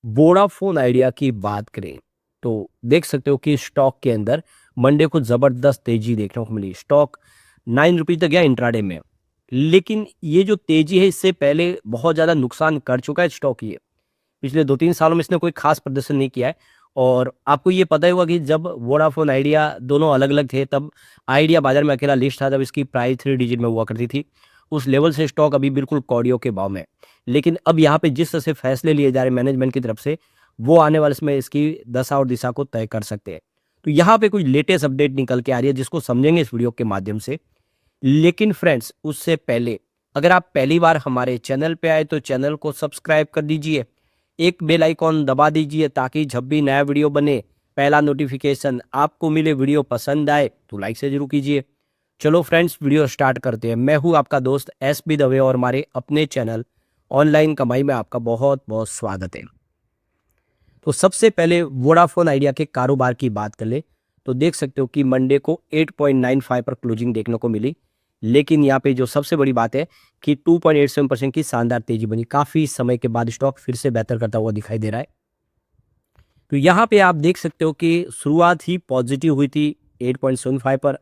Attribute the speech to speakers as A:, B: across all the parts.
A: Vodafone idea की बात करें तो देख सकते हो कि स्टॉक के अंदर मंडे को जबरदस्त तेजी देखने को मिली। स्टॉक 9 रुपीज तक गया इंट्राडे में, लेकिन ये जो तेजी है इससे पहले बहुत ज्यादा नुकसान कर चुका है स्टॉक। ये पिछले 2-3 सालों में इसने कोई खास प्रदर्शन नहीं किया है। और आपको ये पता ही होगा कि जब वोडाफोन आइडिया दोनों अलग अलग थे तब आइडिया बाजार में अकेला लिस्ट था, जब इसकी प्राइस 3 डिजिट में हुआ करती थी। उस लेवल से स्टॉक अभी बिल्कुल कौड़ियों के भाव में है। लेकिन अब यहाँ पे जिस तरह से फैसले लिए जा रहे हैं मैनेजमेंट की तरफ से, वो आने वाले समय इसकी दशा और दिशा को तय कर सकते हैं। तो यहाँ पे कुछ लेटेस्ट अपडेट निकल के आ रही है जिसको समझेंगे इस वीडियो के माध्यम से। लेकिन फ्रेंड्स, उससे पहले अगर आप पहली बार हमारे चैनल पे आए तो चैनल को सब्सक्राइब कर दीजिए, एक बेल आइकॉन दबा दीजिए ताकि जब भी नया वीडियो बने पहला नोटिफिकेशन आपको मिले। वीडियो पसंद आए तो लाइक से जरूर कीजिए। चलो फ्रेंड्स, वीडियो स्टार्ट करते हैं। मैं हूं आपका दोस्त एसबी दवे और हमारे अपने चैनल ऑनलाइन कमाई में आपका बहुत बहुत स्वागत है। तो सबसे पहले वोडाफोन आइडिया के कारोबार की बात कर ले तो देख सकते हो कि मंडे को 8.95 पर क्लोजिंग देखने को मिली। लेकिन यहाँ पे जो सबसे बड़ी बात है कि 2.87% की शानदार तेजी बनी। काफी समय के बाद स्टॉक फिर से बेहतर करता हुआ दिखाई दे रहा है। तो यहाँ पे आप देख सकते हो कि शुरुआत ही पॉजिटिव हुई थी 8.75 पर,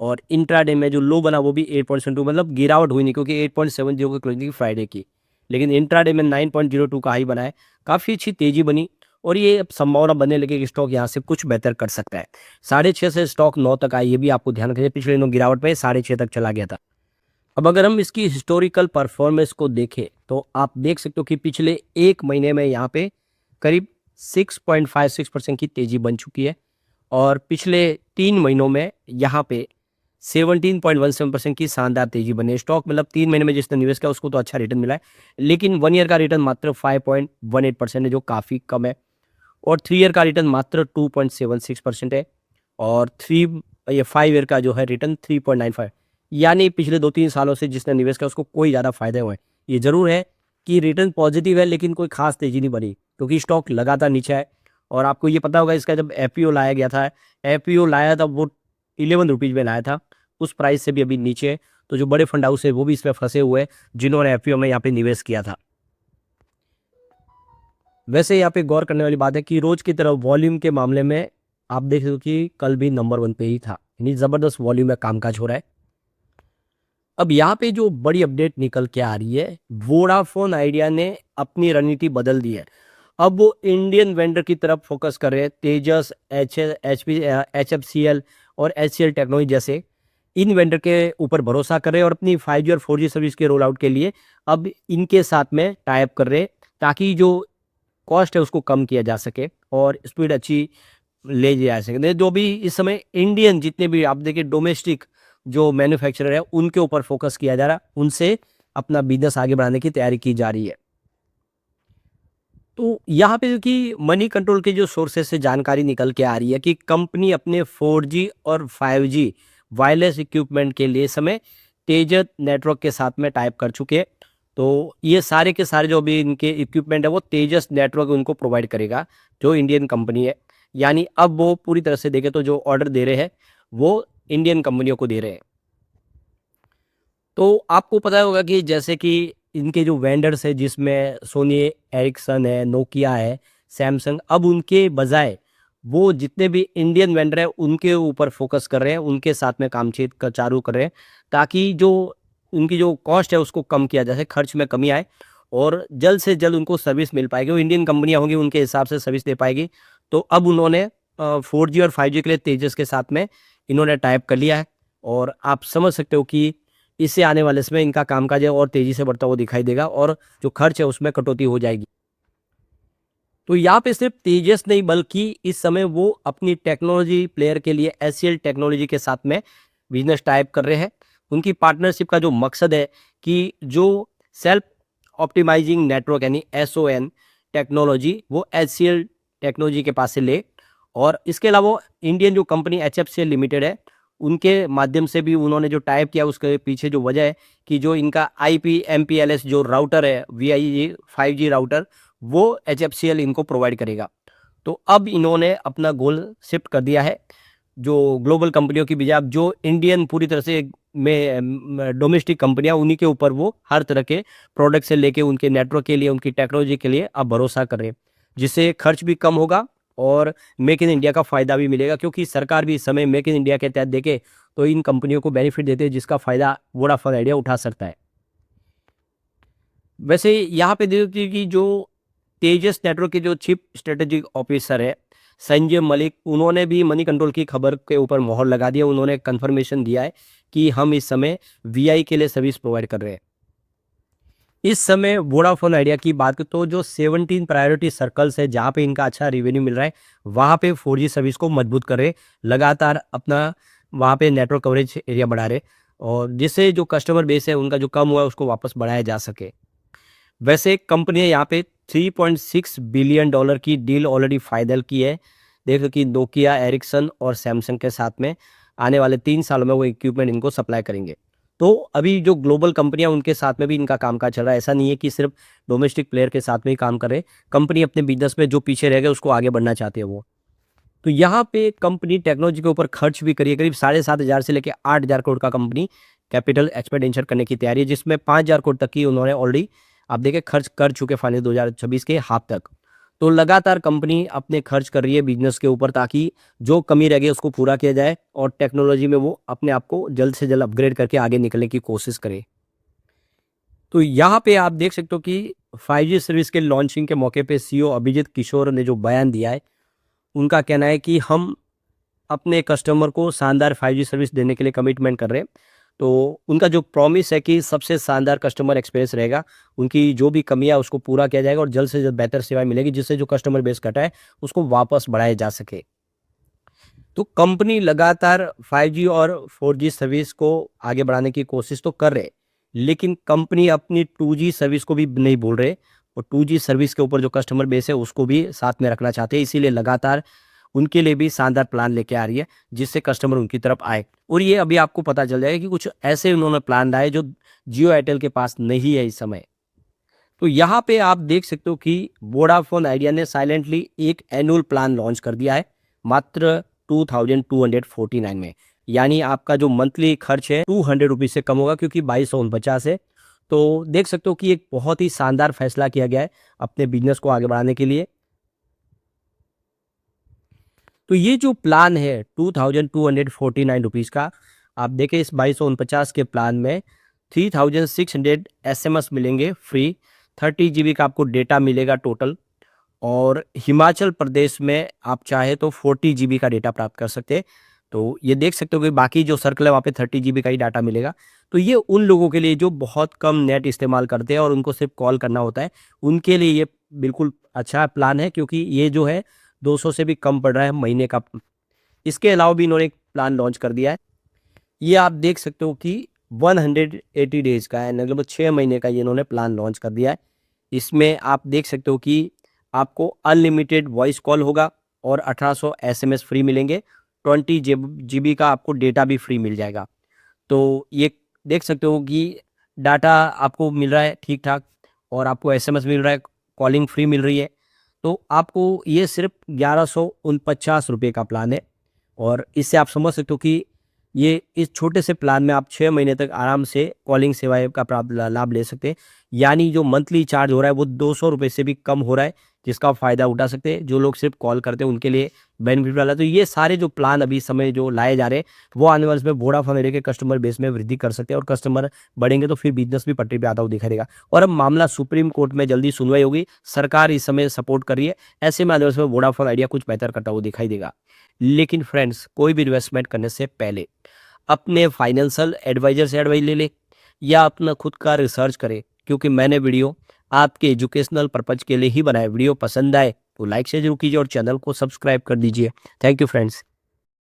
A: और इंट्राडे में जो लो बना वो भी 8.72, मतलब गिरावट हुई नहीं क्योंकि 8.70 की क्लोजिंग फ्राइडे की। लेकिन इंट्राडे में 9.02 का हाई बना है, काफ़ी अच्छी तेजी बनी। और ये अब संभावना बनने लगी कि स्टॉक यहाँ से कुछ बेहतर कर सकता है। 6.5 से स्टॉक 9 तक आए, ये भी आपको ध्यान रखिए। पिछले दिनों गिरावट पे 6.5 तक चला गया था। अब अगर हम इसकी हिस्टोरिकल परफॉर्मेंस को देखें तो आप देख सकते हो कि पिछले एक महीने में यहाँ पे करीब 6.56% की तेजी बन चुकी है। और पिछले 3 महीनों में यहाँ पे 17.17% की शानदार तेजी बनी है। स्टॉक मतलब 3 महीने में जिसने निवेश किया उसको तो अच्छा रिटर्न मिला है, लेकिन 1 ईयर का रिटर्न मात्र 5.18% है, जो काफ़ी कम है। और 3 ईयर का रिटर्न मात्र 2.76% है। और 5 ईयर का जो है रिटर्न 3.95। यानी पिछले 2-3 सालों से जिसने निवेश किया उसको कोई ज़्यादा फायदे हुए। ये जरूर है कि रिटर्न पॉजिटिव है, लेकिन कोई खास तेजी नहीं बनी क्योंकि स्टॉक लगातार नीचे है। और आपको ये पता होगा इसका जब एफपीओ लाया गया था, एफपीओ लाया था वो 11 रुपीज़ में लाया था, उस प्राइस से भी अभी नीचे है। तो जो बड़े फंड हाउस है वो भी इसमें फंसे हुए हैं जिन्होंने एफपीओ में यहाँ पे निवेश किया था। वैसे यहाँ पे गौर करने वाली बात है कि रोज की तरह वॉल्यूम के मामले में आप देख सकते हो कि कल भी नंबर 1 पे ही था, यानी जबरदस्त वॉल्यूम में कामकाज हो रहा है। अब यहाँ पे जो बड़ी अपडेट निकल के आ रही है, वोडाफोन आइडिया ने अपनी रणनीति बदल दी है। अब वो इंडियन वेंडर की तरफ फोकस कर रहे हैं। तेजस, HFCL और HCL टेक्नोलॉजी जैसे इन वेंडर के ऊपर भरोसा कर रहे हैं और अपनी 5G और 4G सर्विस के रोल आउट के लिए अब इनके साथ में टाई अप कर रहे हैं ताकि जो कॉस्ट है उसको कम किया जा सके और स्पीड अच्छी ले जा सके। जो भी इस समय इंडियन जितने भी आप देखिए डोमेस्टिक जो मैन्युफैक्चरर है उनके ऊपर फोकस किया जा रहा है, उनसे अपना बिजनेस आगे बढ़ाने की तैयारी की जा रही है। तो यहाँ पे कि मनी कंट्रोल के जो सोर्सेस से जानकारी निकल के आ रही है कि कंपनी अपने 4G और 5G वायरलेस इक्विपमेंट के लिए समय तेजस नेटवर्क के साथ में टाइप कर चुके हैं। तो ये सारे के सारे जो भी इनके इक्विपमेंट है वो तेजस नेटवर्क उनको प्रोवाइड करेगा, जो इंडियन कंपनी है। यानी अब वो पूरी तरह से देखें तो जो ऑर्डर दे रहे हैं वो इंडियन कंपनियों को दे रहे हैं। तो आपको पता होगा कि जैसे कि इनके जो वेंडर्स है जिसमें सोनी एरिक्सन है, नोकिया है, सैमसंग, अब उनके बजाय वो जितने भी इंडियन वेंडर है उनके ऊपर फोकस कर रहे हैं, उनके साथ में कामचीत का चालू कर रहे हैं ताकि जो उनकी जो कॉस्ट है उसको कम किया जाए, खर्च में कमी आए और जल्द से जल्द उनको सर्विस मिल पाएगी। वो इंडियन कंपनियां होंगी उनके हिसाब से सर्विस दे पाएगी। तो अब उन्होंने 4G और 5G के लिए तेजस के साथ में इन्होंने टाइप कर लिया है। और आप समझ सकते हो कि इससे आने वाले समय इनका कामकाज है और तेजी से बढ़ता हुआ दिखाई देगा और जो खर्च है उसमें कटौती हो जाएगी। तो यहाँ पे सिर्फ तेजस नहीं बल्कि इस समय वो अपनी टेक्नोलॉजी प्लेयर के लिए HCL टेक्नोलॉजी के साथ में बिजनेस टाइप कर रहे हैं। उनकी पार्टनरशिप का जो मकसद है कि जो सेल्फ ऑप्टिमाइजिंग नेटवर्क यानी SON टेक्नोलॉजी वो HCL टेक्नोलॉजी के पास से ले। और इसके अलावा इंडियन जो कंपनी HFCL लिमिटेड है उनके माध्यम से भी उन्होंने जो टाइप किया उसके पीछे जो वजह है कि जो इनका IP/MPLS जो राउटर है VIG 5G राउटर वो HFCL इनको प्रोवाइड करेगा। तो अब इन्होंने अपना गोल शिफ्ट कर दिया है, जो ग्लोबल कंपनियों की बजाय अब जो इंडियन पूरी तरह से में डोमेस्टिक कंपनियां उन्हीं के ऊपर वो हर तरह के प्रोडक्ट से लेके उनके नेटवर्क के लिए उनकी टेक्नोलॉजी के लिए अब भरोसा कर रहे हैं। जिससे खर्च भी कम होगा और मेक इन इंडिया का फ़ायदा भी मिलेगा, क्योंकि सरकार भी इस समय मेक इन इंडिया के तहत देखे तो इन कंपनियों को बेनिफिट देते हैं, जिसका फ़ायदा वोडाफोन आइडिया उठा सकता है। वैसे यहाँ पे देखिए कि जो तेजस नेटवर्क के जो चीफ स्ट्रेटेजिक ऑफिसर है संजय मलिक, उन्होंने भी मनी कंट्रोल की खबर के ऊपर मोहर लगा दिया। उन्होंने कंफर्मेशन दिया है कि हम इस समय वीआई के लिए सर्विस प्रोवाइड कर रहे हैं। इस समय वोडाफोन आइडिया की बात करें तो जो 17 प्रायोरिटी सर्कल्स है जहाँ पे इनका अच्छा रेवेन्यू मिल रहा है, वहाँ पे 4G सर्विस को मजबूत कर रहे, लगातार अपना वहाँ पे नेटवर्क कवरेज एरिया बढ़ा रहे, और जिससे जो कस्टमर बेस है उनका जो कम हुआ है उसको वापस बढ़ाया जा सके। वैसे कंपनी ने यहाँ पे 3.6 बिलियन डॉलर की डील ऑलरेडी फाइनल की है। देखो कि नोकिया, एरिक्सन और सैमसंग के साथ में आने वाले 3 सालों में वो इक्विपमेंट इनको सप्लाई करेंगे। तो अभी जो ग्लोबल कंपनियां उनके साथ में भी इनका कामकाज चल रहा है। ऐसा नहीं है कि सिर्फ डोमेस्टिक प्लेयर के साथ में ही काम कर रहे। कंपनी अपने बिजनेस में जो पीछे रह गए उसको आगे बढ़ना चाहती है वो। तो यहाँ पे कंपनी टेक्नोलॉजी के ऊपर खर्च भी करिए, करीब 7,500 से लेकर 8,000 करोड़ का कंपनी कैपिटल एक्सपेंडिचर करने की तैयारी है, जिसमें 5,000 करोड़ तक की उन्होंने ऑलरेडी आप देखिए खर्च कर चुके फाइनेंस 2026 के हाफ तक। तो लगातार कंपनी अपने खर्च कर रही है बिजनेस के ऊपर, ताकि जो कमी रह गई उसको पूरा किया जाए और टेक्नोलॉजी में वो अपने आप को जल्द से जल्द अपग्रेड करके आगे निकलने की कोशिश करे। तो यहाँ पे आप देख सकते हो कि 5G सर्विस के लॉन्चिंग के मौके पे सीईओ अभिजीत किशोर ने जो बयान दिया है, उनका कहना है कि हम अपने कस्टमर को शानदार 5G सर्विस देने के लिए कमिटमेंट कर रहे हैं। तो उनका जो प्रॉमिस है कि सबसे शानदार कस्टमर एक्सपीरियंस रहेगा, उनकी जो भी कमियां उसको पूरा किया जाएगा और जल्द से जल्द बेहतर सेवाएं मिलेगी, जिससे जो कस्टमर बेस घटा है उसको वापस बढ़ाया जा सके। तो कंपनी लगातार 5G और 4G सर्विस को आगे बढ़ाने की कोशिश तो कर रहे, लेकिन कंपनी अपनी 2G सर्विस को भी नहीं भूल रहे, और 2G सर्विस के ऊपर जो कस्टमर बेस है उसको भी साथ में रखना चाहते हैं। इसीलिए लगातार उनके लिए भी शानदार प्लान लेके आ रही है, जिससे कस्टमर उनकी तरफ आए। और ये अभी आपको पता चल जाएगा कि कुछ ऐसे उन्होंने प्लान लाए जो जियो एयरटेल के पास नहीं है इस समय। तो यहाँ पे आप देख सकते हो कि वोडाफोन आइडिया ने साइलेंटली एक एनुअल प्लान लॉन्च कर दिया है मात्र 2249 में। यानी आपका जो मंथली खर्च है 200 रुपीज से कम होगा, क्योंकि 2249 है। तो देख सकते हो कि एक बहुत ही शानदार फैसला किया गया है अपने बिजनेस को आगे बढ़ाने के लिए। तो ये जो प्लान है 2249 रुपीज़ का, आप देखें इस 2249 के प्लान में 3600 SMS मिलेंगे फ्री, 30 GB का आपको डेटा मिलेगा टोटल, और हिमाचल प्रदेश में आप चाहे तो 40 GB का डेटा प्राप्त कर सकते हैं। तो ये देख सकते हो कि बाकी जो सर्कल है वहाँ पे 30 GB का ही डाटा मिलेगा। तो ये उन लोगों के लिए जो बहुत कम नेट इस्तेमाल करते हैं और उनको सिर्फ कॉल करना होता है, उनके लिए ये बिल्कुल अच्छा प्लान है, क्योंकि ये जो है 200 से भी कम पड़ रहा है महीने का। इसके अलावा भी इन्होंने एक प्लान लॉन्च कर दिया है। ये आप देख सकते हो कि 180 डेज का है, मतलब 6 महीने का ये इन्होंने प्लान लॉन्च कर दिया है। इसमें आप देख सकते हो कि आपको अनलिमिटेड वॉइस कॉल होगा और 1800 SMS फ्री मिलेंगे, 20 GB का आपको डेटा भी फ्री मिल जाएगा। तो ये देख सकते हो कि डाटा आपको मिल रहा है ठीक ठाक, और आपको SMS मिल रहा है, कॉलिंग फ्री मिल रही है। तो आपको ये सिर्फ 1149 रुपये का प्लान है, और इससे आप समझ सकते हो कि ये इस छोटे से प्लान में आप 6 महीने तक आराम से कॉलिंग सेवाएं का प्राप्त लाभ ले सकते हैं। यानी जो मंथली चार्ज हो रहा है वो 200 रुपये से भी कम हो रहा है, जिसका आप फ़ायदा उठा सकते हैं। जो लोग सिर्फ कॉल करते हैं उनके लिए बेनिफिट वाला। तो ये सारे जो प्लान अभी समय जो लाए जा रहे हैं वो आने वाले में वोडाफोन आइडिया के कस्टमर बेस में वृद्धि कर सकते हैं, और कस्टमर बढ़ेंगे तो फिर बिजनेस भी पटरी पे आता हुआ दिखाई देगा। और अब मामला सुप्रीम कोर्ट में जल्दी सुनवाई होगी, सरकार इस समय सपोर्ट कर रही है। ऐसे में आने वाले में वोडाफोन आइडिया कुछ बेहतर करता हुआ दिखाई देगा। लेकिन फ्रेंड्स, कोई भी इन्वेस्टमेंट करने से पहले अपने फाइनेंशियल एडवाइजर से एडवाइस ले ले, या अपना खुद का रिसर्च करें, क्योंकि मैंने वीडियो आपके एजुकेशनल पर्पज के लिए ही बनाया। वीडियो पसंद आए तो लाइक शेयर जरूर कीजिए और चैनल को सब्सक्राइब कर दीजिए। Thank you friends.